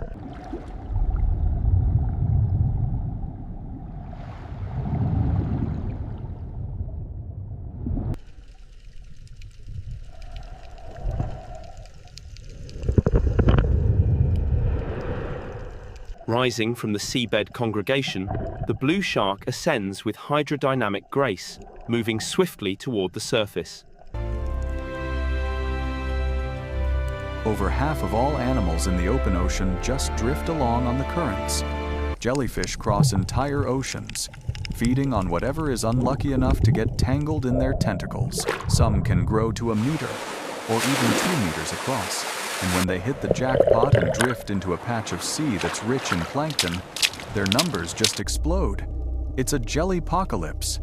Speaker 8: Rising from the seabed congregation, the blue shark ascends with hydrodynamic grace, moving swiftly toward the surface.
Speaker 1: Over half of all animals in the open ocean just drift along on the currents. Jellyfish cross entire oceans, feeding on whatever is unlucky enough to get tangled in their tentacles. Some can grow to a meter, or even 2 meters across. And when they hit the jackpot and drift into a patch of sea that's rich in plankton, their numbers just explode. It's a jellypocalypse.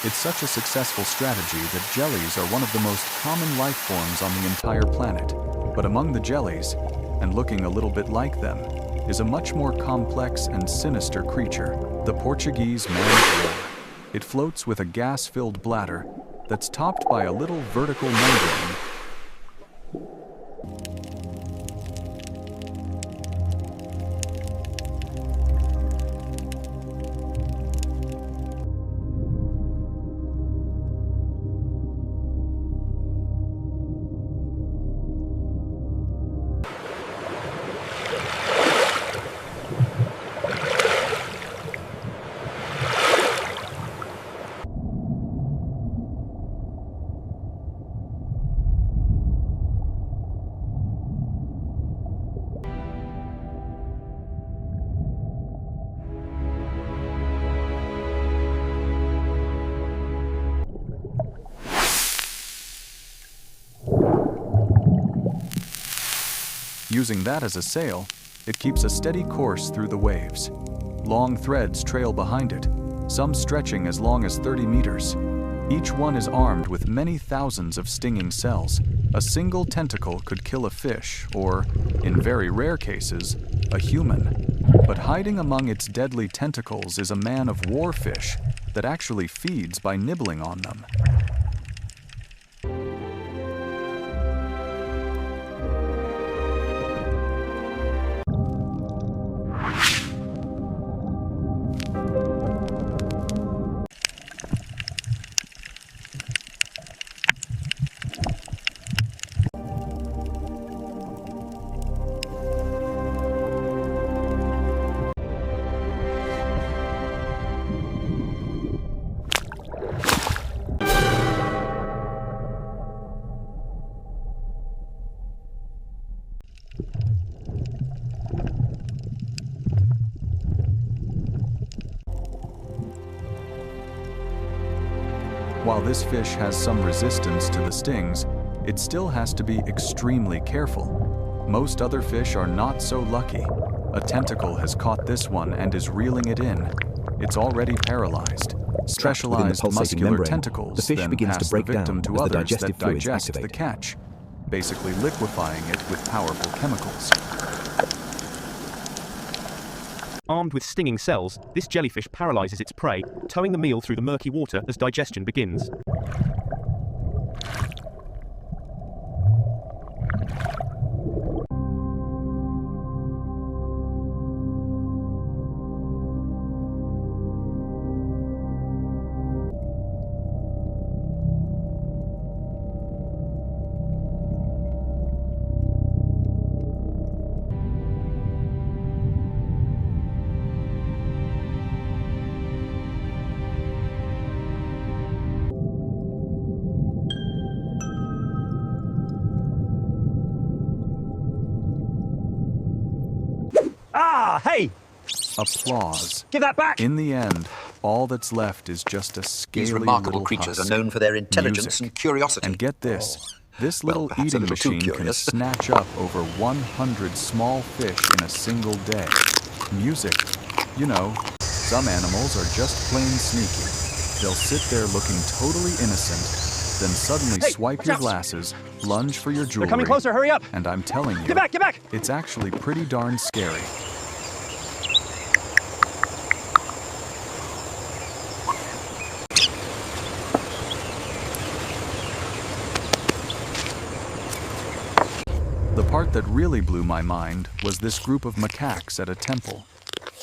Speaker 1: It's such a successful strategy that jellies are one of the most common life forms on the entire planet. But among the jellies, and looking a little bit like them, is a much more complex and sinister creature, the Portuguese man's roar. It floats with a gas-filled bladder that's topped by a little vertical membrane. Using that as a sail, it keeps a steady course through the waves. Long threads trail behind it, some stretching as long as 30 meters. Each one is armed with many thousands of stinging cells. A single tentacle could kill a fish, or, in very rare cases, a human. But hiding among its deadly tentacles is a man-of-war fish that actually feeds by nibbling on them. While this fish has some resistance to the stings, it still has to be extremely careful. Most other fish are not so lucky. A tentacle has caught this one and is reeling it in. It's already paralyzed. Specialized muscular
Speaker 7: membrane,
Speaker 1: tentacles
Speaker 7: the fish
Speaker 1: then
Speaker 7: begins to
Speaker 1: pass
Speaker 7: break
Speaker 1: the victim
Speaker 7: down
Speaker 1: to
Speaker 7: as the
Speaker 1: others
Speaker 7: digestive
Speaker 1: that
Speaker 7: fluids
Speaker 1: digest
Speaker 7: activate.
Speaker 1: the catch, basically liquefying it with powerful chemicals.
Speaker 8: Armed with stinging cells, this jellyfish paralyzes its prey, towing the meal through the murky water as digestion begins.
Speaker 6: Ah, hey!
Speaker 1: Applause.
Speaker 6: Give that back!
Speaker 1: In the end, all that's left is just a scaly
Speaker 7: These remarkable
Speaker 1: little
Speaker 7: creatures
Speaker 1: husk.
Speaker 7: are known for their intelligence
Speaker 1: Music.
Speaker 7: and curiosity.
Speaker 1: And get this, this
Speaker 7: Well,
Speaker 1: little
Speaker 7: perhaps a
Speaker 1: eating
Speaker 7: little too
Speaker 1: machine can
Speaker 7: curious.
Speaker 1: snatch up over 100 small fish in a single day. Music. You know, some animals are just plain sneaky. They'll sit there looking totally innocent, then suddenly swipe your glasses, lunge for your jewelry.
Speaker 6: They're coming closer, hurry up!
Speaker 1: And I'm telling you,
Speaker 6: Get back, get back!
Speaker 1: it's actually pretty darn scary. The part that really blew my mind was this group of macaques at a temple.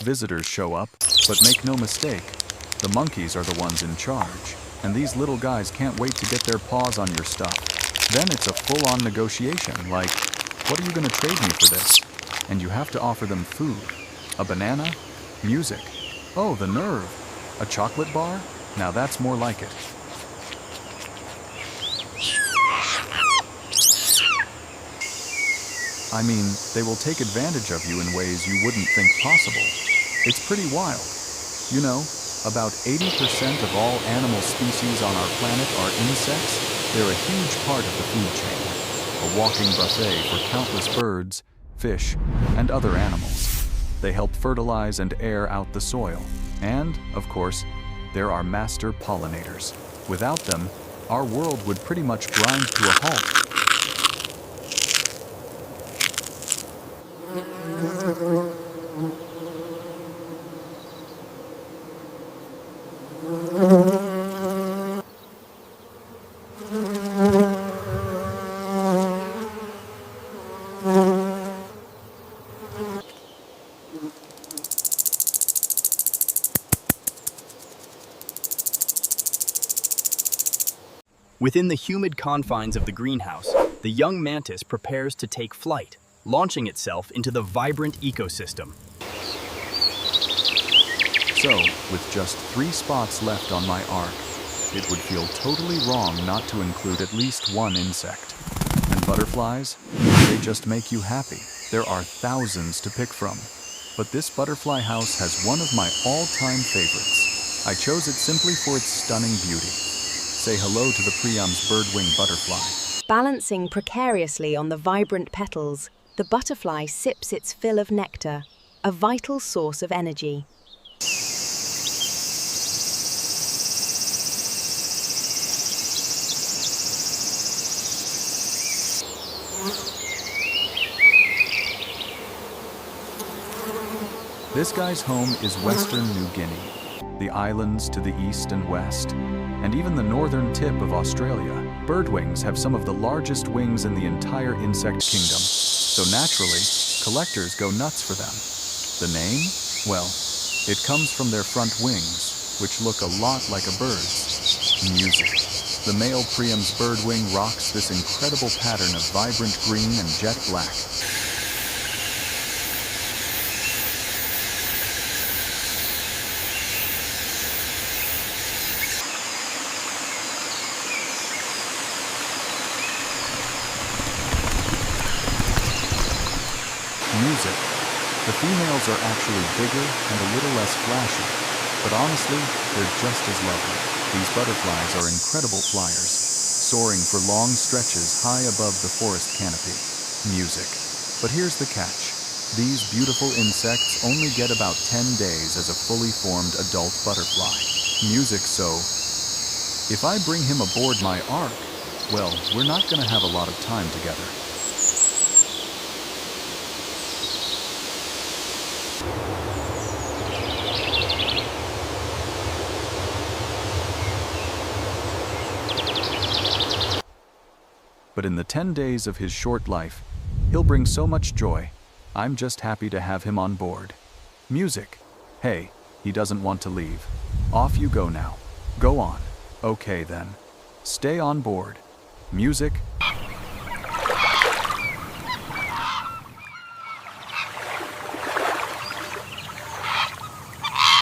Speaker 1: Visitors show up, but make no mistake, the monkeys are the ones in charge, and these little guys can't wait to get their paws on your stuff. Then it's a full-on negotiation, like, what are you going to trade me for this? And you have to offer them food. A banana? Music. Oh, the nerve. A chocolate bar? Now that's more like it. I mean, they will take advantage of you in ways you wouldn't think possible. It's pretty wild. You know, about 80% of all animal species on our planet are insects. They're a huge part of the food chain. A walking buffet for countless birds, fish, and other animals. They help fertilize and air out the soil. And, of course, they're our master pollinators. Without them, our world would pretty much grind to a halt.
Speaker 3: Within the humid confines of the greenhouse, the young mantis prepares to take flight, launching itself into the vibrant ecosystem.
Speaker 1: So, with just 3 spots left on my ark, it would feel totally wrong not to include at least one insect. And butterflies, they just make you happy. There are thousands to pick from. But this butterfly house has one of my all-time favorites. I chose it simply for its stunning beauty. Say hello to the Priam's birdwing butterfly.
Speaker 5: Balancing precariously on the vibrant petals, the butterfly sips its fill of nectar, a vital source of energy.
Speaker 1: This guy's home is Western New Guinea, the islands to the east and west, and even the northern tip of Australia. Birdwings have some of the largest wings in the entire insect kingdom, so naturally, collectors go nuts for them. The name? Well, it comes from their front wings, which look a lot like a bird's. Music. The male Priam's birdwing rocks this incredible pattern of vibrant green and jet black. Music. The females are actually bigger and a little less flashy, but honestly, they're just as lovely. These butterflies are incredible flyers, soaring for long stretches high above the forest canopy. Music. But here's the catch. These beautiful insects only get about 10 days as a fully formed adult butterfly. Music, so if I bring him aboard my ark, well, we're not going to have a lot of time together. But in the 10 days of his short life, he'll bring so much joy. I'm just happy to have him on board. Music. Hey, he doesn't want to leave. Off you go now. Go on. Okay then. Stay on board. Music,